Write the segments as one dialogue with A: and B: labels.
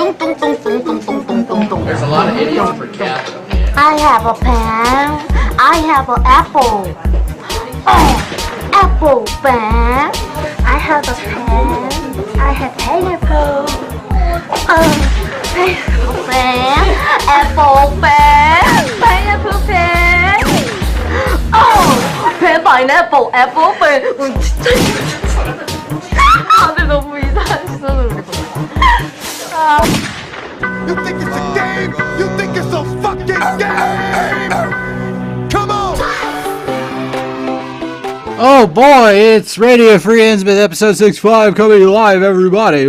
A: There's a lot of idioms per capita, man.
B: I have a pen. I have an apple. Oh, apple pen. I have a pen. I have pineapple. Pineapple pen. Apple pen. Pineapple pen. Oh, pen pineapple apple pen. 다들 너무 이상했어.
C: You think it's a game? You think it's a fucking game? Come on!
D: Oh boy, it's Radio Free Innsmouth episode 65 coming live, everybody.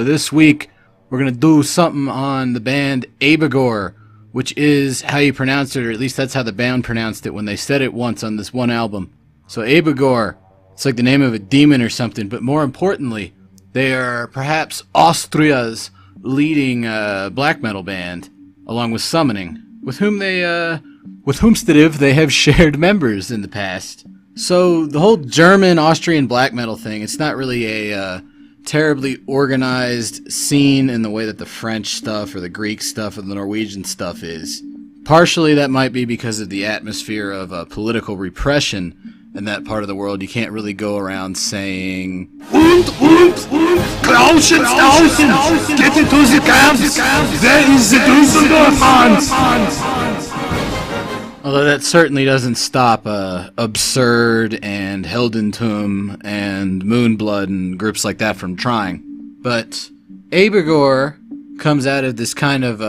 D: This week, we're going to do something on the band Abigor, which is how you pronounce it, or at least that's how the band pronounced it when they said it once on this one album. So Abigor, it's like the name of a demon or something, but more importantly, they are perhaps Austria's leading black metal band, along with Summoning, with whomstead they have shared members in the past. So the whole German-Austrian black metal thing, it's not really a terribly organized scene in the way that the French stuff or the Greek stuff or the Norwegian stuff is. Partially that might be because of the atmosphere of political repression in that part of the world. You can't really go around saying
C: Klauschen, get into the camps! There is the Düsseldorf man!
D: Although that certainly doesn't stop Absurd and Heldentum and Moonblood and groups like that from trying. But Abigor comes out of this kind of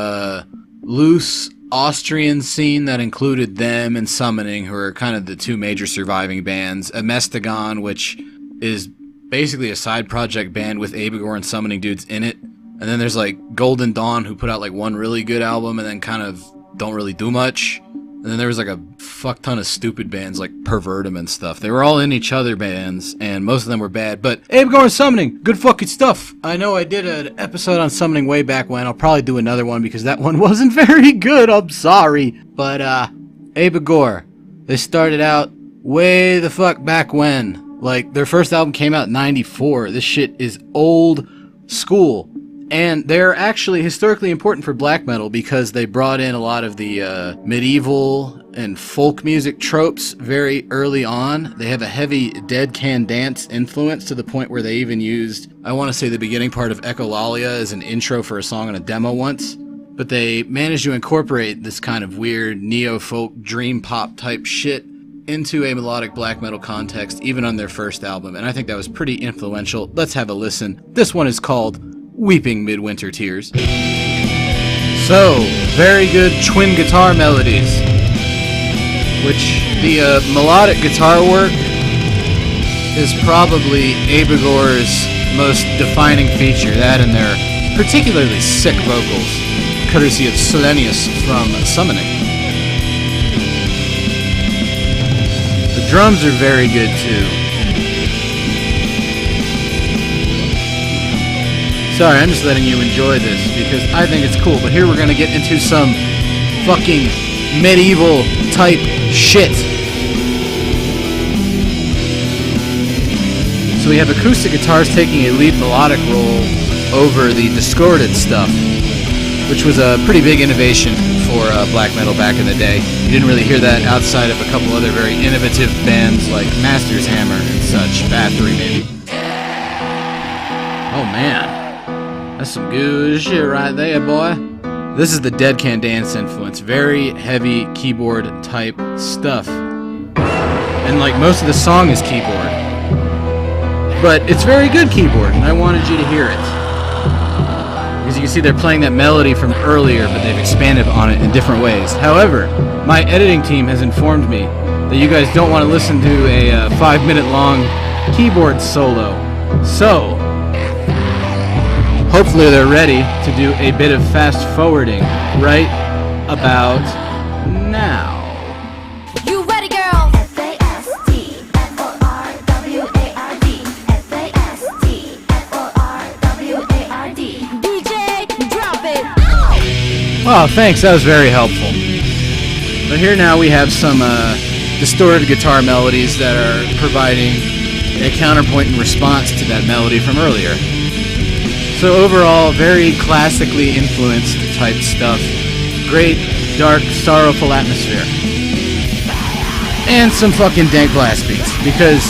D: loose Austrian scene that included them and Summoning, who are kind of the two major surviving bands. Amestagon, which is basically a side project band with Abigor and Summoning dudes in it. And then there's like Golden Dawn, who put out like one really good album and then kind of don't really do much. And then there was like a fuck ton of stupid bands like Pervertum and stuff. They were all in each other bands, and most of them were bad. But Abigor and Summoning, good fucking stuff. I know I did an episode on Summoning way back when. I'll probably do another one because that one wasn't very good. I'm sorry. But Abigor, they started out way the fuck back when. Like, their first album came out in 94. This shit is old school. And they're actually historically important for black metal because they brought in a lot of the medieval and folk music tropes very early on. They have a heavy Dead Can Dance influence to the point where they even used, I want to say, the beginning part of Echolalia as an intro for a song on a demo once. But they managed to incorporate this kind of weird neo-folk dream pop type shit into a melodic black metal context, even on their first album. And I think that was pretty influential. Let's have a listen. This one is called Weeping Midwinter Tears. So, very good twin guitar melodies, which the melodic guitar work is probably Abigor's most defining feature, that and their particularly sick vocals, courtesy of Selenius from Summoning. The drums are very good too. Sorry, I'm just letting you enjoy this because I think it's cool, but here we're gonna get into some fucking medieval type shit. So we have acoustic guitars taking a lead melodic role over the discordant stuff, which was a pretty big innovation for black metal back in the day. You didn't really hear that outside of a couple other very innovative bands like Master's Hammer and such, Bathory maybe. Oh man. That's some good shit right there, boy. This is the Dead Can Dance influence. Very heavy keyboard type stuff. And like most of the song is keyboard. But it's very good keyboard, and I wanted you to hear it. Because you can see they're playing that melody from earlier, but they've expanded on it in different ways. However, my editing team has informed me that you guys don't want to listen to a 5-minute long keyboard solo. So, hopefully they're ready to do a bit of fast forwarding right about now.
B: You ready, girl? F-A-S-T-F-O-R-W-A-R-D. F-A-S-T-F-O-R-W-A-R-D. DJ, drop it.
D: Wow, thanks. That was very helpful. But here now we have some distorted guitar melodies that are providing a counterpoint in response to that melody from earlier. So overall, very classically influenced type stuff. Great, dark, sorrowful atmosphere. And some fucking dank blast beats, because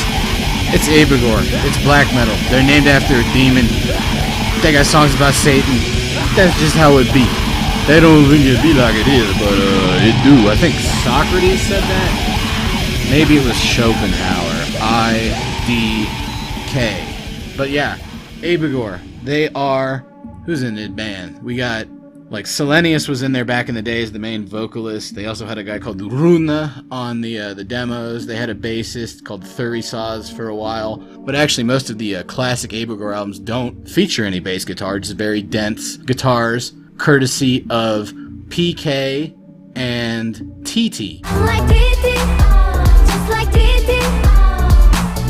D: it's Abigor, it's black metal. They're named after a demon. They got songs about Satan. That's just how it be. They don't really be like it is, but it do. I think Socrates said that. Maybe it was Schopenhauer. IDK. But yeah, Abigor. They are... Who's in the band? We got... Like, Selenius was in there back in the days, the main vocalist. They also had a guy called Runa on the demos. They had a bassist called Thurisaz for a while. But actually, most of the classic Abigor albums don't feature any bass guitar. Just very dense guitars, courtesy of PK and TT.
E: Like TT, just like TT.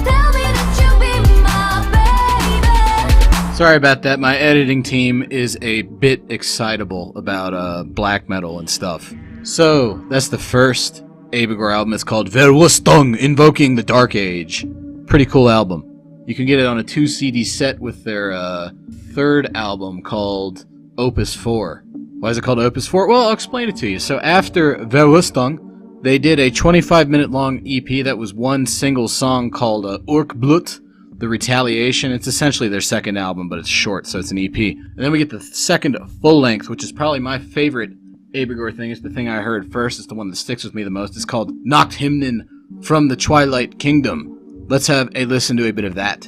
E: Tell me that you be my baby.
D: Sorry about that. My editing team is a bit excitable about black metal and stuff. So, that's the first Abigor album. It's called Verwüstung, Invoking the Dark Age. Pretty cool album. You can get it on a 2 CD set with their third album called Opus 4. Why is it called Opus 4? Well, I'll explain it to you. So after Verwüstung, they did a 25-minute long EP that was one single song called Urkblut, The Retaliation. It's essentially their second album, but it's short, so it's an EP. And then we get the second full length, which is probably my favorite Abigor thing. It's the thing I heard first. It's the one that sticks with me the most. It's called Nachthymnen from the Twilight Kingdom. Let's have a listen to a bit of that.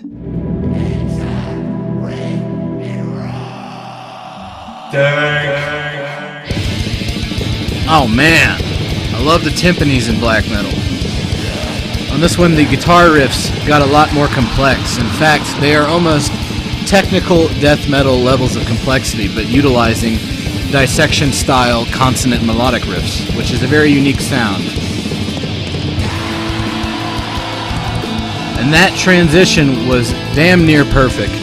D: Oh man, I love the timpanis in black metal. On this one, the guitar riffs got a lot more complex. In fact, they are almost technical death metal levels of complexity, but utilizing dissection-style consonant melodic riffs, which is a very unique sound. And that transition was damn near perfect.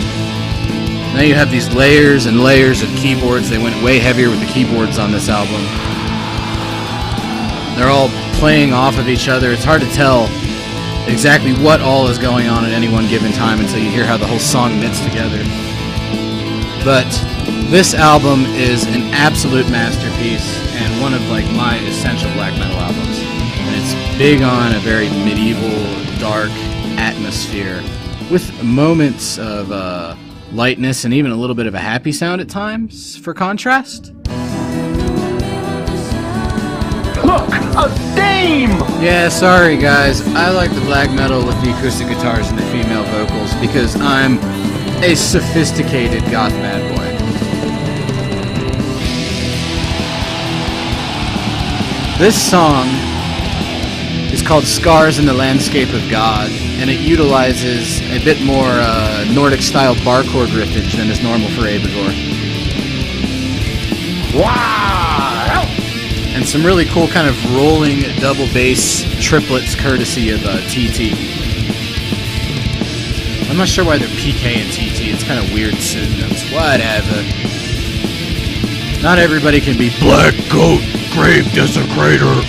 D: Now you have these layers and layers of keyboards. They went way heavier with the keyboards on this album. They're all playing off of each other. It's hard to tell exactly what all is going on at any one given time until you hear how the whole song knits together. But this album is an absolute masterpiece and one of like my essential black metal albums. And it's big on a very medieval, dark atmosphere with moments of lightness and even a little bit of a happy sound at times for contrast.
F: Look, a dame!
D: Yeah, sorry guys. I like the black metal with the acoustic guitars and the female vocals because I'm a sophisticated goth bad boy. This song is called Scars in the Landscape of God, and it utilizes a bit more Nordic-style bar chord riffage than is normal for Abigor.
F: Wow!
D: And some really cool kind of rolling double bass triplets courtesy of TT. I'm not sure why they're PK and TT. It's kind of weird synonyms. Whatever. Not everybody can be Black Goat Grave Desecrator.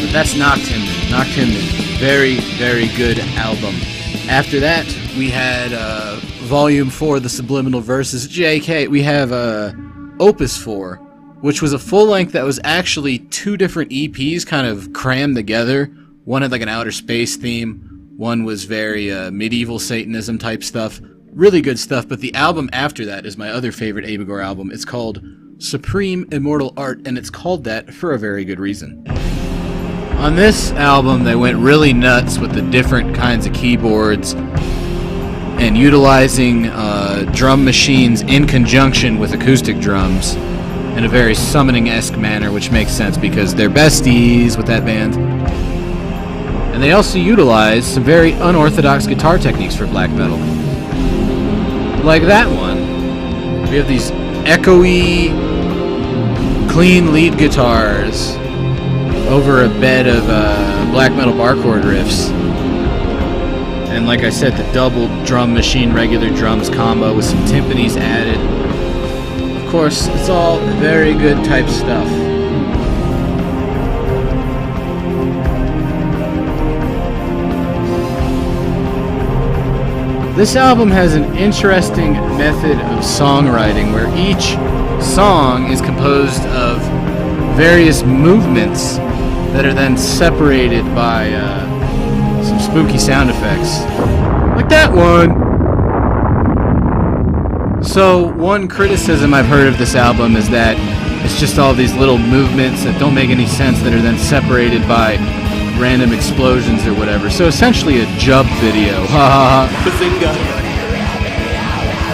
D: But that's Nachthymnen. Nachthymnen. Very, very good album. After that, we had Volume 4, The Subliminal Verses. JK, we have Opus 4, which was a full length that was actually two different EPs kind of crammed together. One had like an outer space theme. One was very medieval Satanism type stuff. Really good stuff, but the album after that is my other favorite Abigor album. It's called Supreme Immortal Art, and it's called that for a very good reason. On this album, they went really nuts with the different kinds of keyboards and utilizing drum machines in conjunction with acoustic drums in a very summoning-esque manner, which makes sense because they're besties with that band. And they also utilize some very unorthodox guitar techniques for black metal. Like that one. We have these echoey, clean lead guitars over a bed of black metal bar chord riffs. And like I said, the double drum machine, regular drums combo with some timpanis added. Of course, it's all very good type stuff. This album has an interesting method of songwriting where each song is composed of various movements that are then separated by some spooky sound effects. Like that one! So, one criticism I've heard of this album is that it's just all these little movements that don't make any sense that are then separated by random explosions or whatever. So essentially a jub video.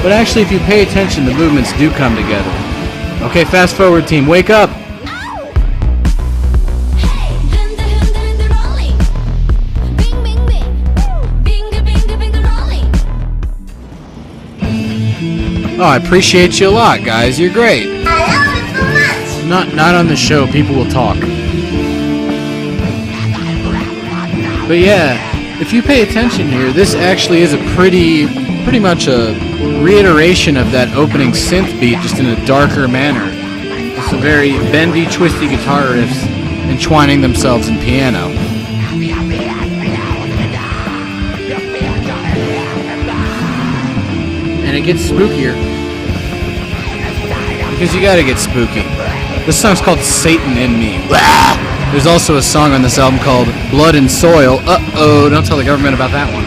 D: But actually, if you pay attention, the movements do come together. Okay, fast forward team, wake up! Oh, I appreciate you a lot, guys. You're great.
B: I love it so much.
D: Not on the show. People will talk. But yeah, if you pay attention here, this actually is a pretty much a reiteration of that opening synth beat, just in a darker manner. With some very bendy, twisty guitar riffs entwining themselves in piano. And it gets spookier. Because you gotta get spooky. This song's called Satan in Me. There's also a song on this album called Blood and Soil. Uh-oh, don't tell the government about that one.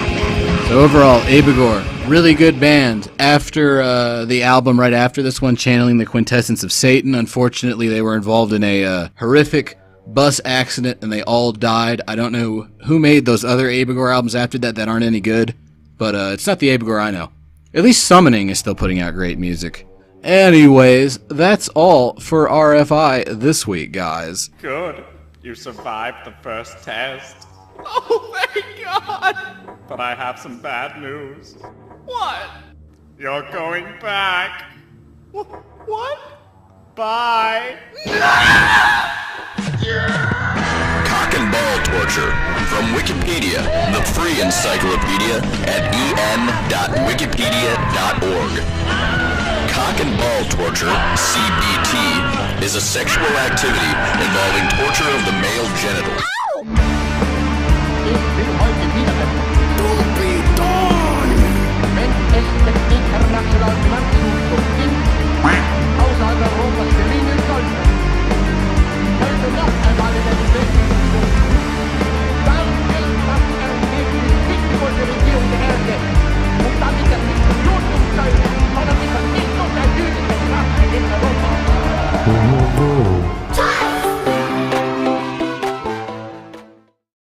D: So overall, Abigor, really good band. After the album right after this one, Channeling the Quintessence of Satan, unfortunately they were involved in a horrific bus accident and they all died. I don't know who made those other Abigor albums after that aren't any good, but it's not the Abigor I know. At least Summoning is still putting out great music. Anyways, that's all for RFI this week, guys.
G: Good. You survived the first test.
A: Oh, thank God!
G: But I have some bad news.
A: What?
G: You're going back.
A: What?
G: Bye.
H: Cock and ball torture from Wikipedia, the free encyclopedia at en.wikipedia.org. Cock and ball torture, CBT, is a sexual activity involving torture of the male genitals.